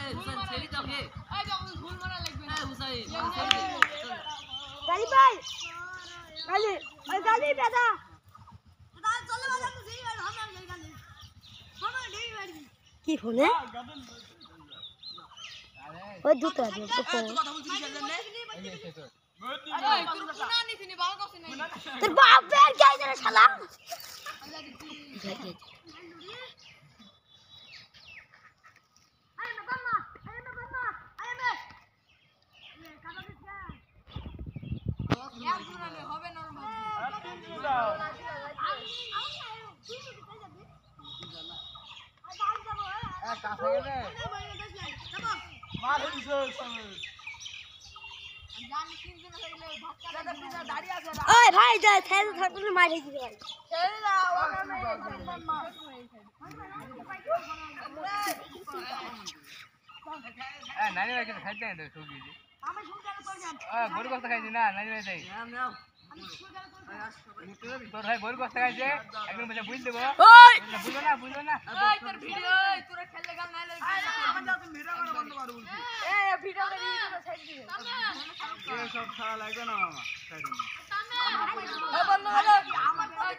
হুসাইন ছেড়ে দাও কে এই যখন ভুল মারা লাগবে এ হুসাইন গালি ভাই গালি ওই গালি দাদা চলে বাজা তো সেই আর আমরা এই গালি আমরা দেই মারবি কি ফোনে ওই দুটো আছে তো কথা বলছিস কেন নে আরে তোর কোনা নিছিনি বাল করছিস না তোর বাপ বের যাই রে শালা হবে নরমাল ওই ভাই যা ছেড়ে থাকলে মারি দিবে ভাই নানি ভাই কিন্তু খাইতে না তো সুগি গরু কষ্ট খাইছি না নানি ভাই তাই তোর ভাই গরু কষ্ট খাইছে একদম বুঝে বুঝ দেবো বুঝলো না এই তোর ভিডিও এই তোরা খেললে গাল নাই লাগে আমার দাও তুমি ভিডিও করা বন্ধ করো বলছি এই ভিডিও করে ইউটিউবে সাইড দিও এই সব ছাড়া লাগবে না মামা সাইড বন্ধ করো আমার ওই